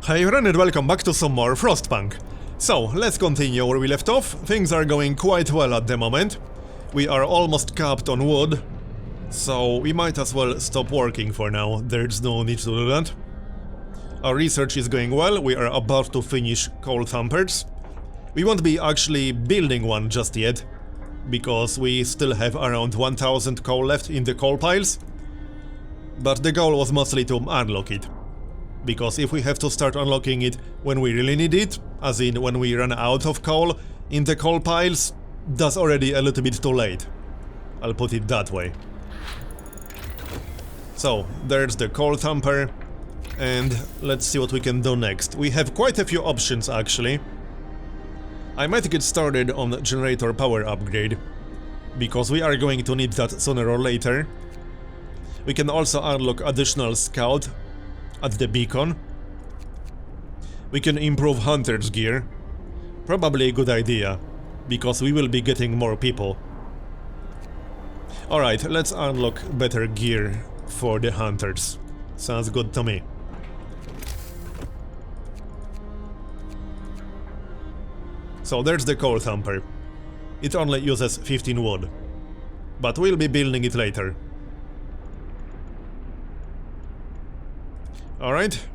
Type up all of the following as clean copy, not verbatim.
Hey everyone and welcome back to some more Frostpunk. So, let's continue where we left off. Things are going quite well at the moment. We are almost capped on wood, so we might as well stop working for now. There's no need to do that. Our research is going well. We are about to finish coal thumpers. We won't be actually building one just yet, because we still have around 1000 coal left in the coal piles. But the goal was mostly to unlock it. Because if we have to start unlocking it when we really need it, as in when we run out of coal in the coal piles, that's already a little bit too late. I'll put it that way. So, there's the coal thumper, and let's see what we can do next. We have quite a few options actually. I might get started on generator power upgrade, because we are going to need that sooner or later. We can also unlock additional scout at the beacon. We can improve hunter's gear. Probably a good idea, because we will be getting more people. Alright, let's unlock better gear for the hunters. Sounds good to me. So there's the coal thumper. It only uses 15 wood, but we'll be building it later. Alright.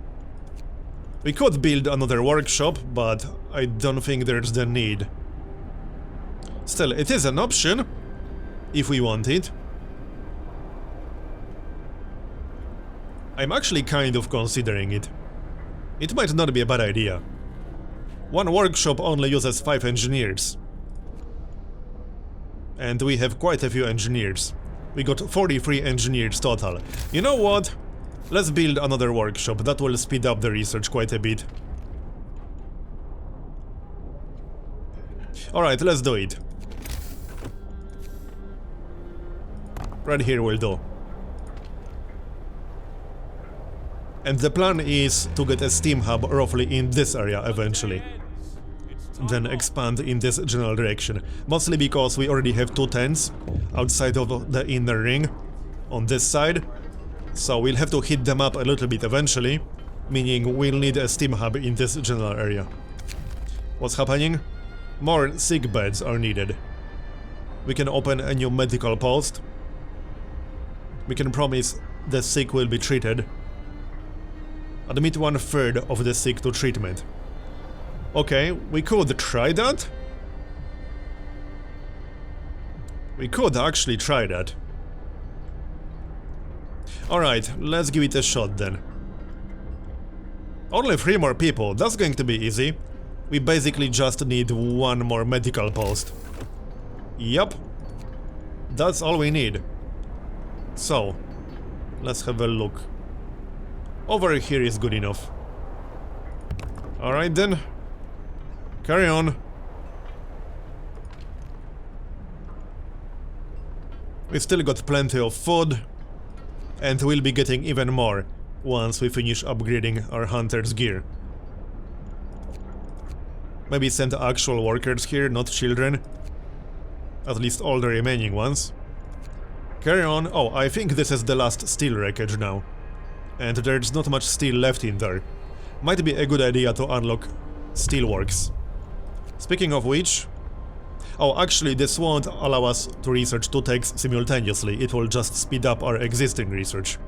We could build another workshop, but I don't think there's the need. Still, it is an option, if we want it. I'm actually kind of considering it. It might not be a bad idea. One workshop only uses 5 engineers. And we have quite a few engineers. We got 43 engineers total. You know what? Let's build another workshop. That will speed up the research quite a bit. Alright, let's do it. Right here will do. And the plan is to get a steam hub roughly in this area eventually. Then expand in this general direction. Mostly because we already have 2 tents outside of the inner ring on this side. So we'll have to hit them up a little bit eventually, meaning we'll need a steam hub in this general area. What's happening? More sick beds are needed. We can open a new medical post. We can promise the sick will be treated. Admit 1/3 of the sick to treatment. Okay, we could try that. We could actually try that. Alright, let's give it a shot then. Only 3 more people, that's going to be easy. We basically just need 1 more medical post. Yup. That's all we need. So, let's have a look. Over here is good enough. Alright then. Carry on. We still got plenty of food. And we'll be getting even more once we finish upgrading our hunter's gear. Maybe send actual workers here, not children. At least all the remaining ones. Carry on. Oh, I think this is the last steel wreckage now. And there's not much steel left in there. Might be a good idea to unlock steelworks. Speaking of which... Oh, actually, this won't allow us to research 2 techs simultaneously, it will just speed up our existing research.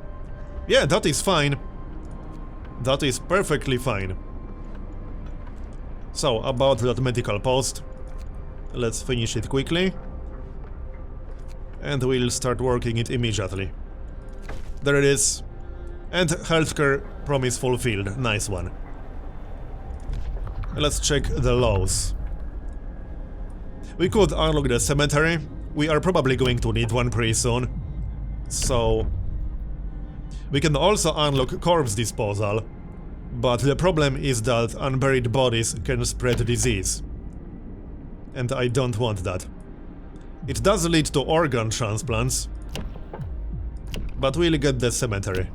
Yeah, that is fine. That is perfectly fine. So, about that medical post. Let's finish it quickly. And we'll start working it immediately. There it is. And healthcare promise fulfilled, nice one. Let's check the laws. We could unlock the cemetery. We are probably going to need one pretty soon. So... we can also unlock corpse disposal. But the problem is that unburied bodies can spread disease. And I don't want that. It does lead to organ transplants. But we'll get the cemetery.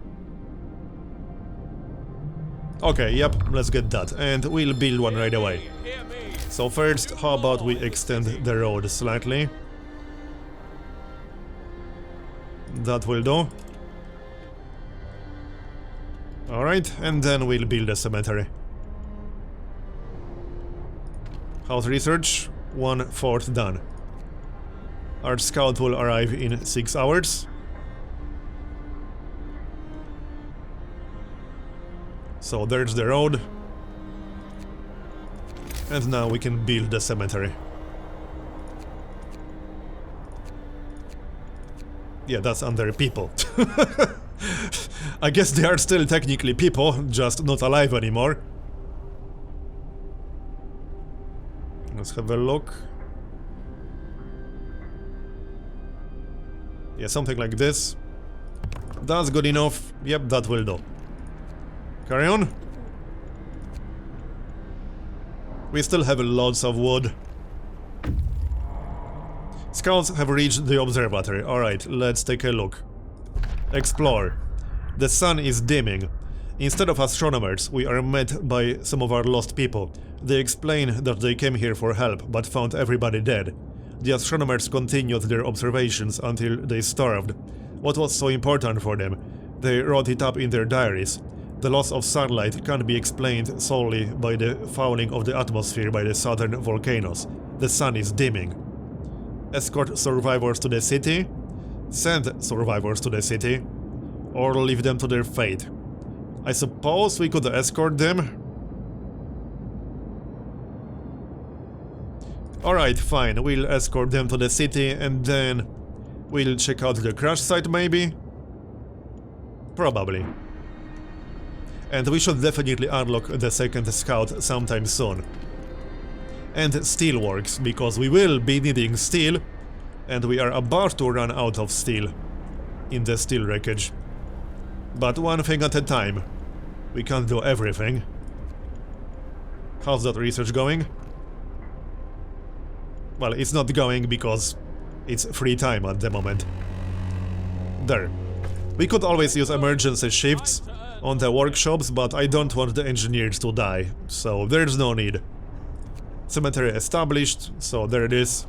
Okay, yep, let's get that. And we'll build one right away. So first, how about we extend the road slightly? That will do. Alright, and then we'll build a cemetery. House research, 1/4 done. Our scout will arrive in 6 hours. So there's the road. And now we can build the cemetery. Yeah, that's under people. I guess they are still technically people, just not alive anymore. Let's have a look. Yeah, something like this. That's good enough. Yep, that will do. Carry on. We still have lots of wood. Scouts have reached the observatory. Alright, let's take a look. Explore. The sun is dimming. Instead of astronomers, we are met by some of our lost people. They explain that they came here for help, but found everybody dead. The astronomers continued their observations until they starved. What was so important for them? They wrote it up in their diaries. The loss of sunlight can't be explained solely by the fouling of the atmosphere by the southern volcanoes. The sun is dimming. Escort survivors to the city? Send survivors to the city? Or leave them to their fate? I suppose we could escort them? Alright, fine, we'll escort them to the city and then we'll check out the crash site maybe? Probably. And we should definitely unlock the second scout sometime soon. And steelworks, because we will be needing steel, and we are about to run out of steel in the steel wreckage. But one thing at a time. We can't do everything. How's that research going? Well, it's not going because it's free time at the moment. There. We could always use emergency shifts on the workshops, but I don't want the engineers to die, so there's no need. Cemetery established, so there it is.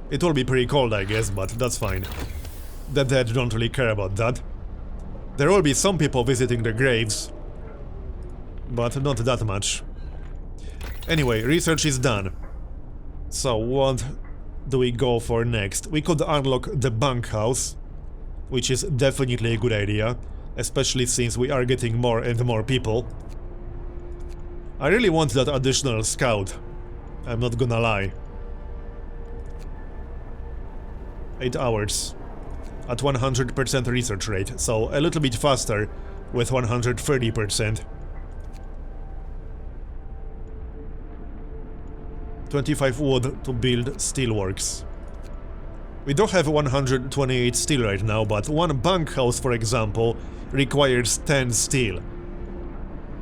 It will be pretty cold, I guess, but that's fine. The dead don't really care about that. There will be some people visiting the graves, but not that much. Anyway, research is done. So what do we go for next? We could unlock the bunkhouse, which is definitely a good idea, especially since we are getting more and more people. I really want that additional scout, I'm not gonna lie. 8 hours at 100% research rate, so a little bit faster with 130%. 25 wood to build steelworks. We don't have 128 steel right now, but one bunkhouse, for example, requires 10 steel.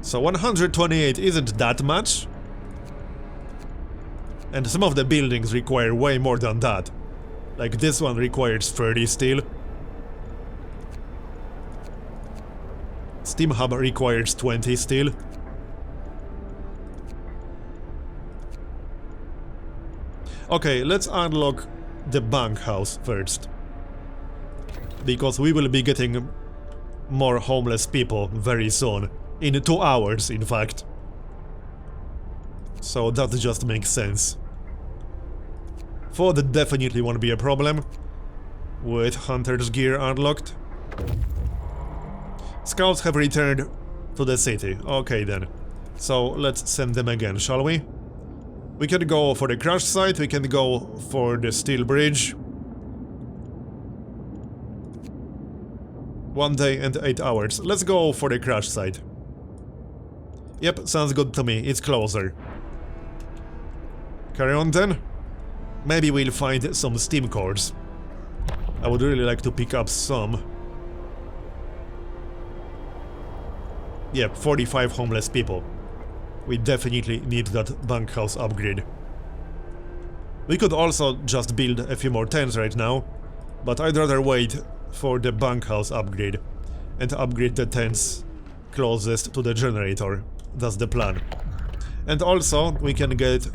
So 128 isn't that much. And some of the buildings require way more than that. Like this one requires 30 steel. Steam Hub requires 20 steel. Okay, let's unlock the bunkhouse first. Because we will be getting more homeless people very soon. In 2 hours, in fact. So that just makes sense. Food definitely won't be a problem. With Hunter's gear unlocked. Scouts have returned to the city. Okay then. So let's send them again, shall we? We can go for the crash site, we can go for the steel bridge. 1 day and 8 hours. Let's go for the crash site. Yep, sounds good to me, it's closer. Carry on then. Maybe we'll find some steam cores. I would really like to pick up some. Yep, 45 homeless people. We definitely need that bunkhouse upgrade. We could also just build a few more tents right now, but I'd rather wait for the bunkhouse upgrade and upgrade the tents closest to the generator. That's the plan. And also, we can get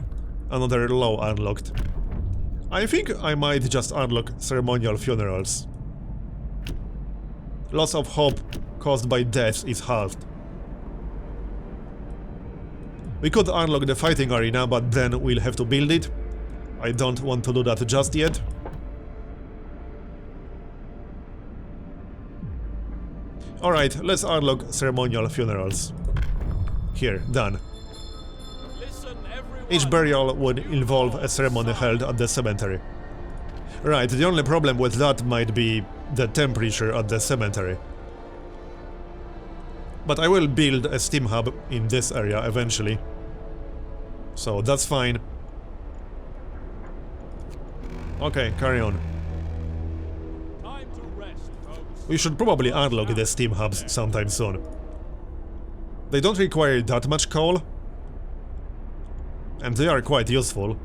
another law unlocked. I think I might just unlock ceremonial funerals. Loss of hope caused by death is halved. We could unlock the fighting arena, but then we'll have to build it. I don't want to do that just yet. Alright, let's unlock ceremonial funerals. Here, done. Each burial would involve a ceremony held at the cemetery. Right, the only problem with that might be the temperature at the cemetery. But I will build a steam hub in this area eventually. So that's fine. Okay, carry on. We should probably unlock the steam hubs sometime soon. They don't require that much coal. And they are quite useful.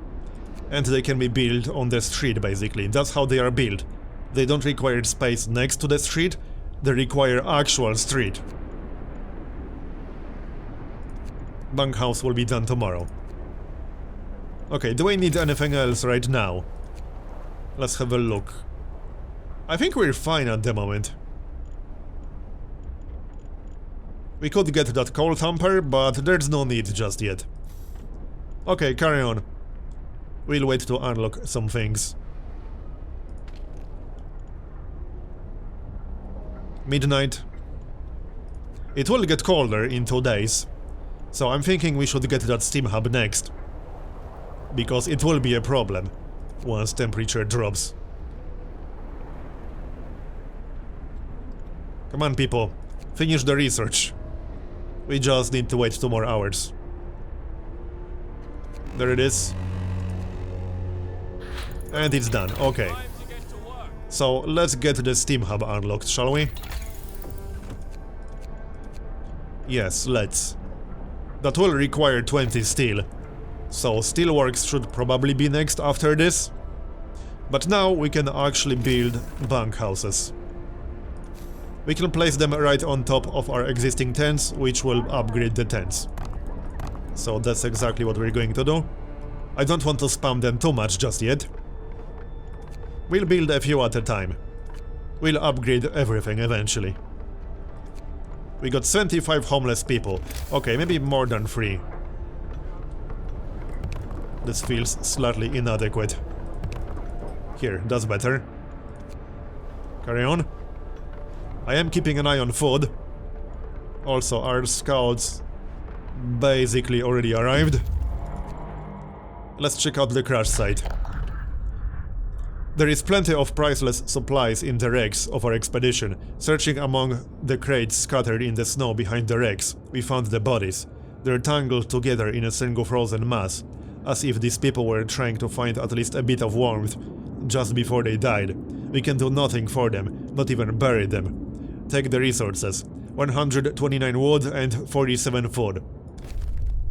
And they can be built on the street, basically. That's how they are built. They don't require space next to the street, they require actual street. Bunkhouse will be done tomorrow. Okay, do we need anything else right now? Let's have a look. I think we're fine at the moment. We could get that coal thumper, but there's no need just yet. Okay, carry on. We'll wait to unlock some things. Midnight. It will get colder in 2 days, so I'm thinking we should get that steam hub next. Because it will be a problem once temperature drops. Come on, people. Finish the research. We just need to wait 2 more hours. There it is. And it's done, okay. So, let's get the steam hub unlocked, shall we? Yes, let's. That will require 20 steel. So, steelworks should probably be next after this. But now we can actually build bunkhouses. We can place them right on top of our existing tents, which will upgrade the tents. So that's exactly what we're going to do. I don't want to spam them too much just yet. We'll build a few at a time. We'll upgrade everything eventually. We got 25 homeless people. Okay, maybe more than 3. This feels slightly inadequate. Here, that's better. Carry on. I am keeping an eye on food. Also, our scouts basically already arrived. Let's check out the crash site. There is plenty of priceless supplies in the wrecks of our expedition. Searching among the crates scattered in the snow behind the wrecks, we found the bodies. They're tangled together in a single frozen mass, as if these people were trying to find at least a bit of warmth just before they died. We can do nothing for them, not even bury them. Take the resources. 129 wood and 47 food.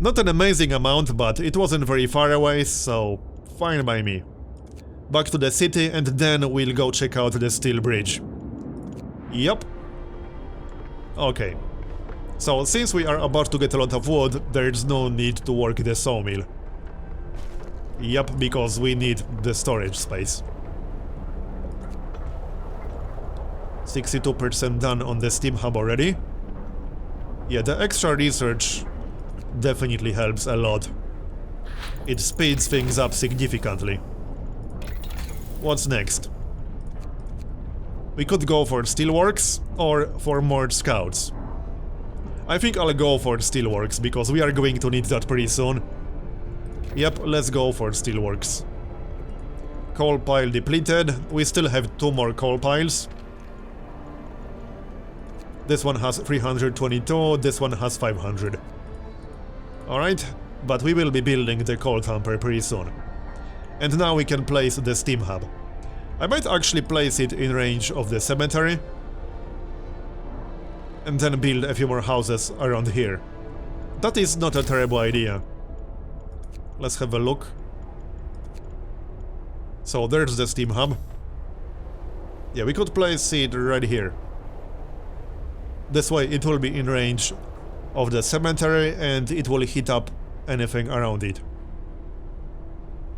Not an amazing amount, but it wasn't very far away, so fine by me. Back to the city, and then we'll go check out the steel bridge. Yup. Okay. So, since we are about to get a lot of wood, there's no need to work the sawmill. Yup, because we need the storage space. 62% done on the steam hub already. Yeah, the extra research definitely helps a lot. It speeds things up significantly. What's next? We could go for steelworks or for more scouts. I think I'll go for steelworks because we are going to need that pretty soon. Yep, let's go for steelworks. Coal pile depleted. We still have 2 more coal piles. This one has 322, this one has 500. Alright, but we will be building the coal thumper pretty soon. And now we can place the steam hub. I might actually place it in range of the cemetery. And then build a few more houses around here. That is not a terrible idea. Let's have a look. So there's the steam hub. Yeah, we could place it right here. This way it will be in range of the cemetery and it will heat up anything around it.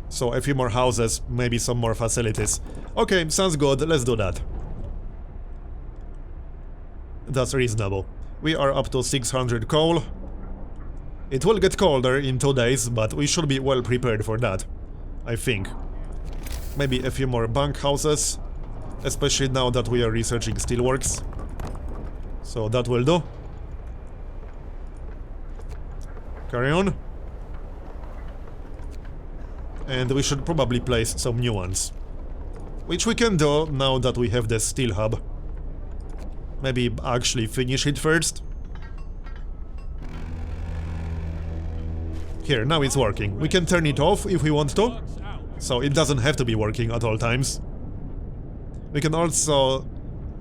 So a few more houses, maybe some more facilities. Okay, sounds good, let's do that. That's reasonable. We are up to 600 coal. It will get colder in 2 days, but we should be well prepared for that, I think. Maybe a few more bunkhouses, especially now that we are researching steelworks. So that will do. Carry on. And we should probably place some new ones. Which we can do now that we have the steel hub. Maybe actually finish it first. Here, now it's working. We can turn it off if we want to, so it doesn't have to be working at all times. We can also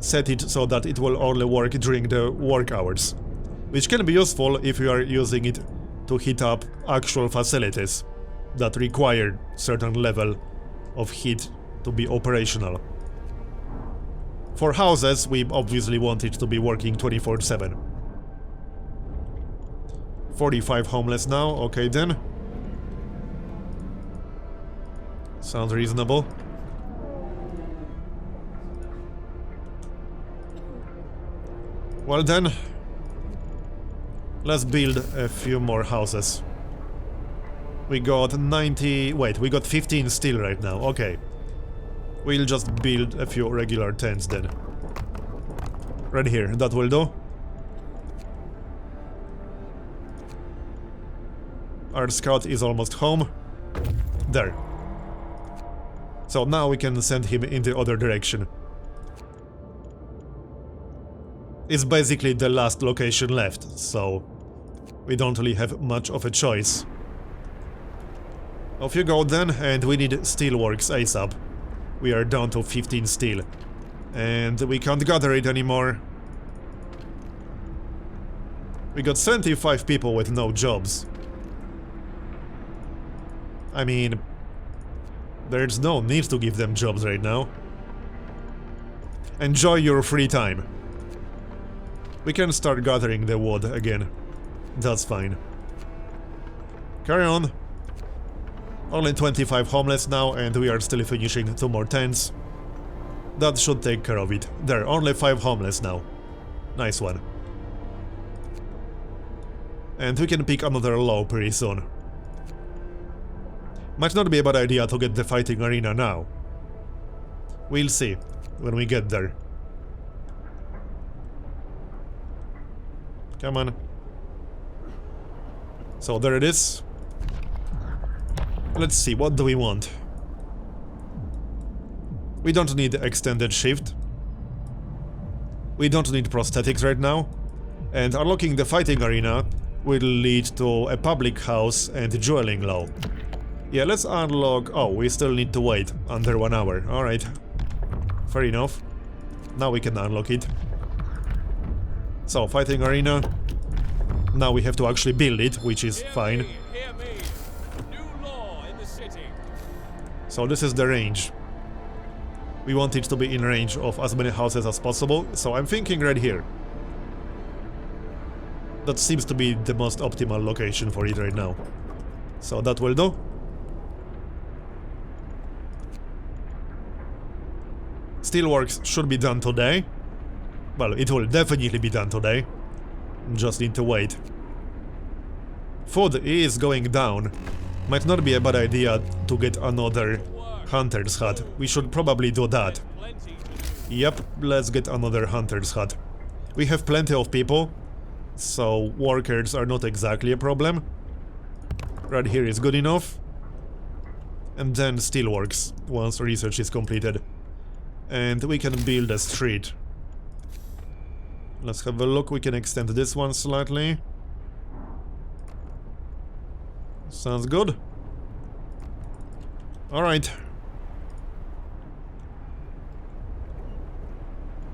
set it so that it will only work during the work hours, which can be useful if you are using it to heat up actual facilities that require certain level of heat to be operational. For houses, we obviously want it to be working 24/7. 45 homeless now, okay then. Sounds reasonable. Well then, let's build a few more houses. We got 90... wait, we got 15 steel right now, okay. We'll just build a few regular tents then. Right here, that will do. Our scout is almost home. There. So now we can send him in the other direction. It's basically the last location left, so we don't really have much of a choice. Off you go then, and we need steelworks ASAP. We are down to 15 steel. And we can't gather it anymore. We got 75 people with no jobs. I mean, there's no need to give them jobs right now. Enjoy your free time. We can start gathering the wood again. That's fine. Carry on. Only 25 homeless now, and we are still finishing 2 more tents. That should take care of it. There, only 5 homeless now. Nice one. And we can pick another low pretty soon. Might not be a bad idea to get the fighting arena now. We'll see when we get there. Come on. So there it is. Let's see, what do we want? We don't need extended shift. We don't need prosthetics right now. And unlocking the fighting arena will lead to a public house and dueling law. Yeah, let's unlock... oh, we still need to wait under 1 hour. Alright. Fair enough. Now we can unlock it. So, fighting arena. Now we have to actually build it, which is fine. So this is the range. We want it to be in range of as many houses as possible, so I'm thinking right here. That seems to be the most optimal location for it right now. So that will do. Steelworks should be done today. Well, it will definitely be done today. Just need to wait. Food is going down. Might not be a bad idea to get another hunter's hut. We should probably do that. Yep, let's get another hunter's hut. We have plenty of people, so workers are not exactly a problem. Right here is good enough. And then steelworks, once research is completed. And we can build a street. Let's have a look, we can extend this one slightly. Sounds good. Alright.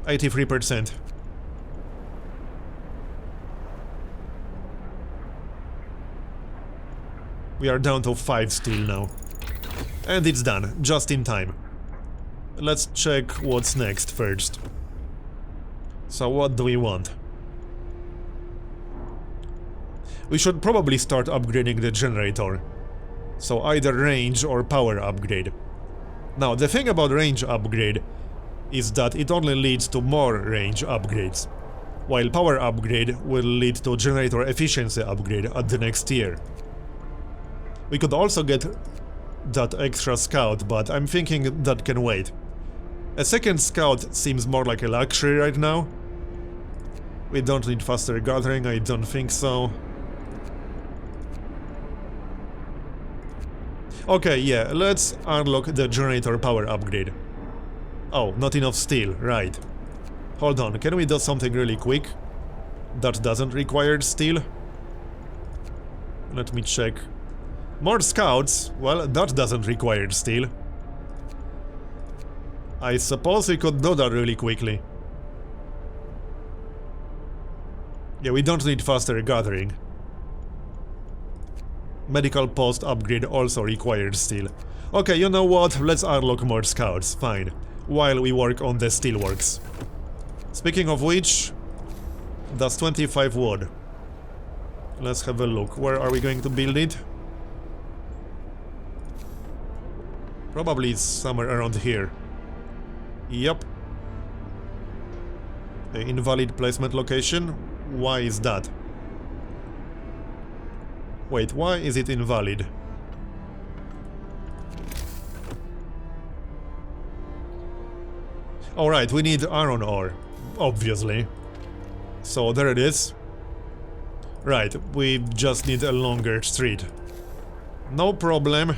83%. We are down to 5 steel now. And it's done, just in time. Let's check what's next first. So what do we want? We should probably start upgrading the generator. So either range or power upgrade. Now the thing about range upgrade is that it only leads to more range upgrades. while power upgrade will lead to generator efficiency upgrade at the next tier. We could also get that extra scout, but I'm thinking that can wait. A second scout seems more like a luxury right now. We don't need faster gathering, I don't think so. Okay, yeah, let's unlock the generator power upgrade. Oh, not enough steel, right. Hold on, can we do something really quick that doesn't require steel? Let me check. More scouts? Well, that doesn't require steel. I suppose we could do that really quickly. Yeah, we don't need faster gathering. Medical post upgrade also requires steel. Okay, you know what? Let's unlock more scouts, fine. While we work on the steelworks. Speaking of which, that's 25 wood. Let's have a look. Where are we going to build it? Probably somewhere around here. Yep. Invalid placement location. Why is that? Wait, why is it invalid? Alright, we need iron ore, obviously. So there it is. Right, we just need a longer street. No problem.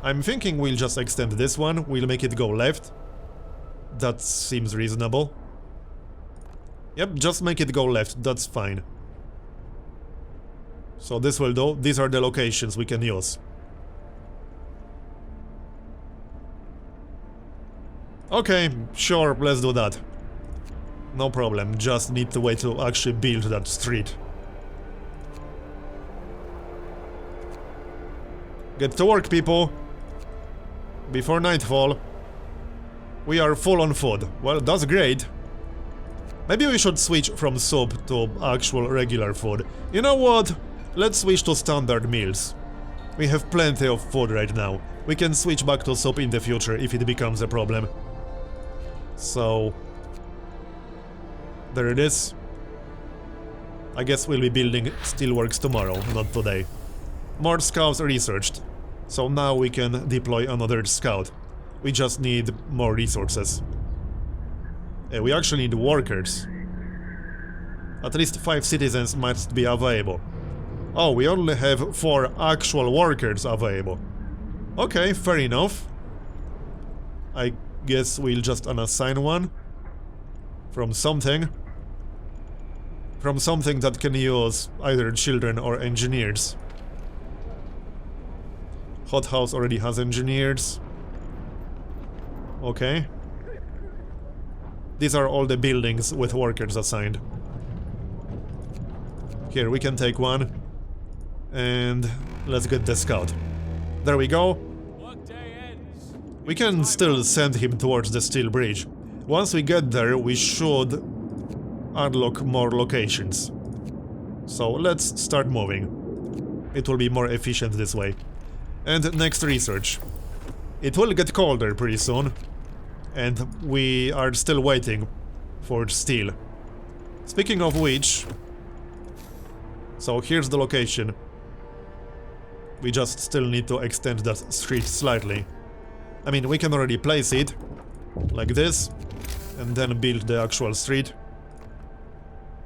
I'm thinking we'll just extend this one, we'll make it go left. That seems reasonable. Yep, just make it go left, that's fine. So this will do, these are the locations we can use. Okay, sure, let's do that. No problem, just need to wait to actually build that street. Get to work, people! Before nightfall. We are full on food. Well, that's great. Maybe we should switch from soup to actual regular food. You know what? Let's switch to standard meals. We have plenty of food right now. We can switch back to soup in the future if it becomes a problem. So... there it is. I guess we'll be building steelworks tomorrow, not today. More scouts researched. So now we can deploy another scout. We just need more resources. We actually need workers. At least 5 citizens must be available. Oh, we only have 4 actual workers available. Okay, fair enough. I guess we'll just unassign one. From something. From something that can use either children or engineers. Hothouse already has engineers. Okay. These are all the buildings with workers assigned. Here, we can take one. And let's get the scout. There we go. We can still send him towards the steel bridge. Once we get there, we should unlock more locations. So let's start moving. It will be more efficient this way. And next research. It will get colder pretty soon. And we are still waiting for steel. Speaking of which... so here's the location. We just still need to extend that street slightly. I mean, we can already place it like this, and then build the actual street.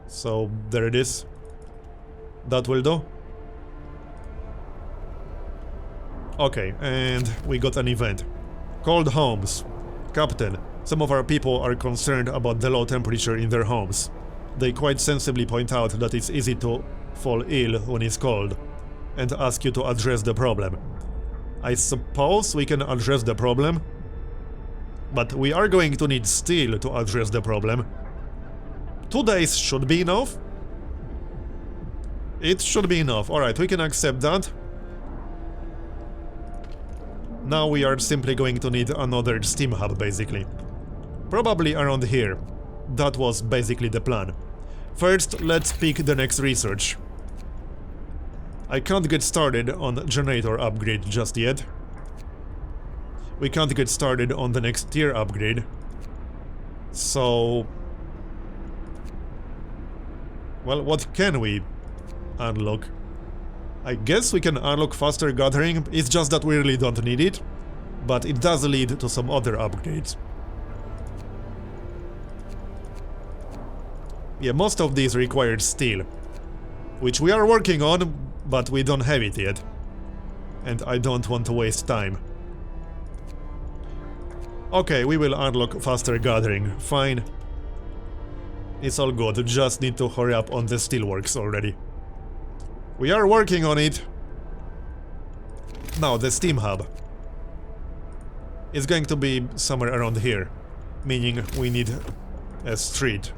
So there it is. That will do. Okay, and we got an event. Cold homes. Captain, some of our people are concerned about the low temperature in their homes. They quite sensibly point out that it's easy to fall ill when it's cold, and ask you to address the problem. I suppose we can address the problem, but we are going to need steel to address the problem. 2 days should be enough? It should be enough. Alright, we can accept that. Now we are simply going to need another steam hub, basically. Probably around here. That was basically the plan. First, let's pick the next research. I can't get started on generator upgrade just yet. We can't get started on the next tier upgrade. So... Well, what can we unlock? I guess we can unlock faster gathering, it's just that we really don't need it. But it does lead to some other upgrades. Yeah, most of these required steel. Which we are working on, but we don't have it yet. And I don't want to waste time. Okay, we will unlock faster gathering, fine. It's all good, just need to hurry up on the steelworks already. We are working on it. Now, the steam hub. It's going to be somewhere around here. Meaning we need a street.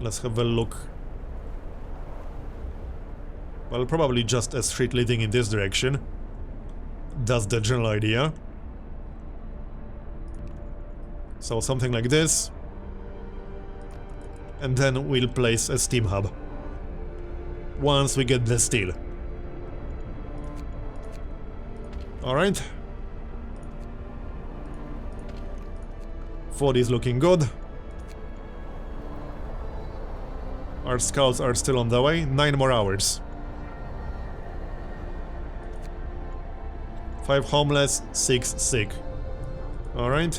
Let's have a look. Well, probably just a street leading in this direction. That's the general idea. So something like this. And then we'll place a steam hub. Once we get the steel. Alright. Food is looking good. Our scouts are still on the way. 9 more hours. 5 homeless, 6 sick. Alright.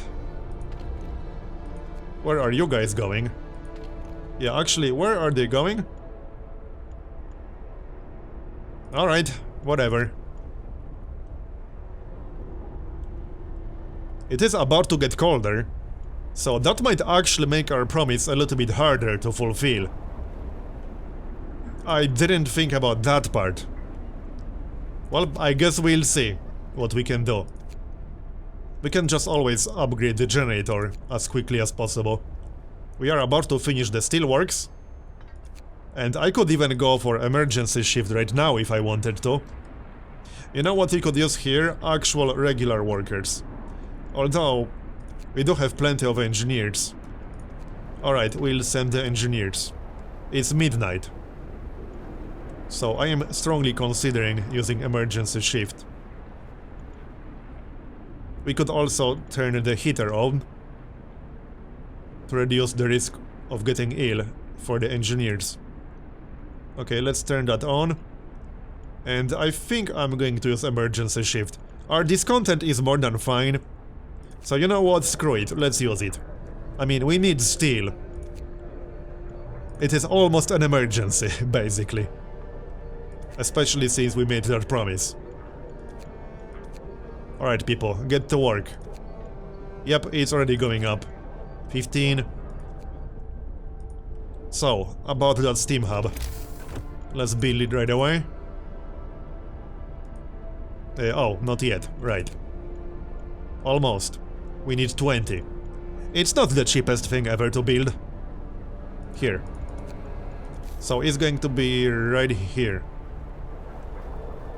Where are you guys going? Yeah, actually, where are they going? Alright, whatever. It is about to get colder, so that might actually make our promise a little bit harder to fulfill. I didn't think about that part. Well, I guess we'll see what we can do. We can just always upgrade the generator as quickly as possible. We are about to finish the steelworks. And I could even go for emergency shift right now if I wanted to. You know what we could use here? Actual regular workers. Although, we do have plenty of engineers. Alright, we'll send the engineers. It's midnight. So I am strongly considering using emergency shift. We could also turn the heater on to reduce the risk of getting ill for the engineers. Okay, let's turn that on. And I think I'm going to use emergency shift. Our discontent is more than fine. So you know what, screw it, let's use it. I mean, we need steel. It is almost an emergency, basically. Especially since we made that promise. Alright people, get to work. Yep, it's already going up. 15. So, about that steam hub. Let's build it right away. Oh, not yet, right. Almost. We need 20. It's not the cheapest thing ever to build. Here. So it's going to be right here.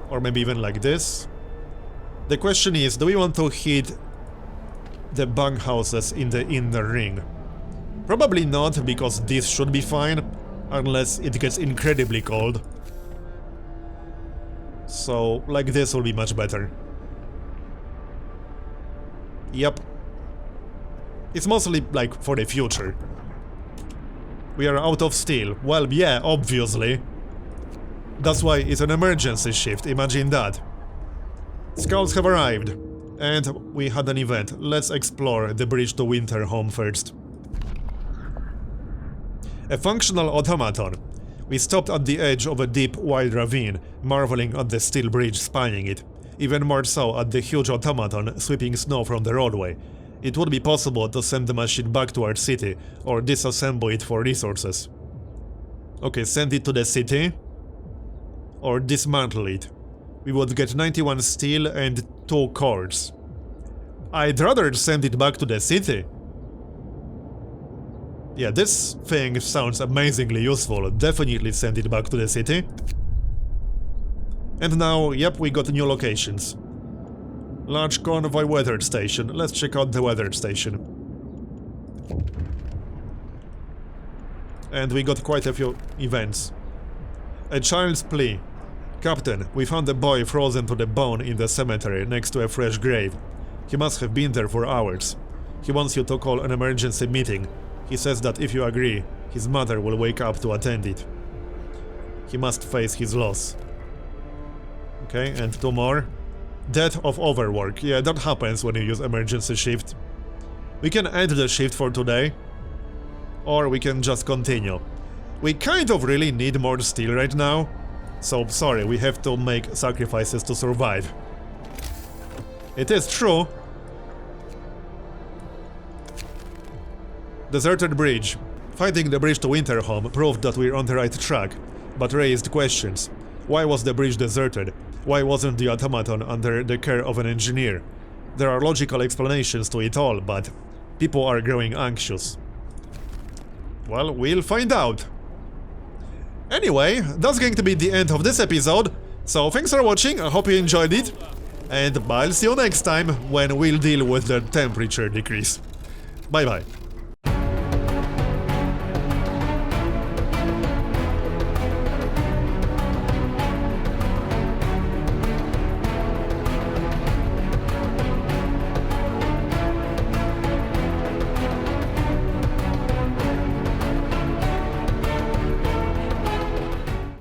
Or maybe even like this. The question is, do we want to hit the bunkhouses in the inner ring? Probably not, because this should be fine, unless it gets incredibly cold. So, like this will be much better. Yep. It's mostly, like, for the future. We are out of steel. Well, yeah, obviously. That's why it's an emergency shift, imagine that. Scouts have arrived. And we had an event. Let's explore the bridge to Winterhome first. A functional automaton. We stopped at the edge of a deep, wide ravine, marveling at the steel bridge spanning it. Even more so at the huge automaton sweeping snow from the roadway. It would be possible to send the machine back to our city, or disassemble it for resources. Okay, send it to the city. Or dismantle it. We would get 91 steel and 2 cores. I'd rather send it back to the city. Yeah, this thing sounds amazingly useful. Definitely send it back to the city. And now, yep, we got new locations. Large convoy weather station. Let's check out the weather station. And we got quite a few events. A child's plea. Captain, we found a boy frozen to the bone in the cemetery next to a fresh grave. He must have been there for hours. He wants you to call an emergency meeting. He says that if you agree, His mother will wake up to attend it. He must face his loss. Okay, and 2 more. Death of overwork. Yeah, that happens when you use emergency shift. We can end the shift for today. Or we can just continue. We kind of really need more steel right now. So, sorry, we have to make sacrifices to survive. It is true. Deserted bridge. Finding the bridge to Winterhome proved that we're on the right track, but raised questions. Why was the bridge deserted? Why wasn't the Automaton under the care of an engineer? There are logical explanations to it all, but people are growing anxious. Well, we'll find out. Anyway, that's going to be the end of this episode, so thanks for watching, I hope you enjoyed it, and I'll see you next time when we'll deal with the temperature decrease. Bye bye.